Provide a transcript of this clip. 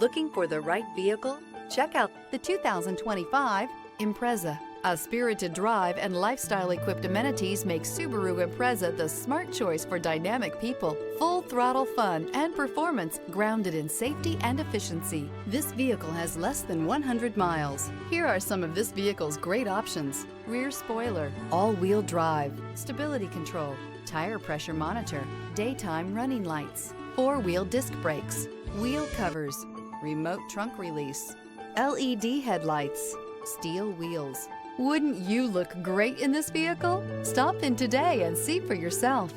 Looking for the right vehicle? Check out the 2025 Impreza. A spirited drive and lifestyle-equipped amenities make Subaru Impreza the smart choice for dynamic people. Full throttle fun and performance grounded in safety and efficiency. This vehicle has less than 100 miles. Here are some of this vehicle's great options: rear spoiler, all-wheel drive, stability control, tire pressure monitor, daytime running lights, four-wheel disc brakes, wheel covers, remote trunk release, LED headlights, steel wheels. Wouldn't you look great in this vehicle? Stop in today and see for yourself.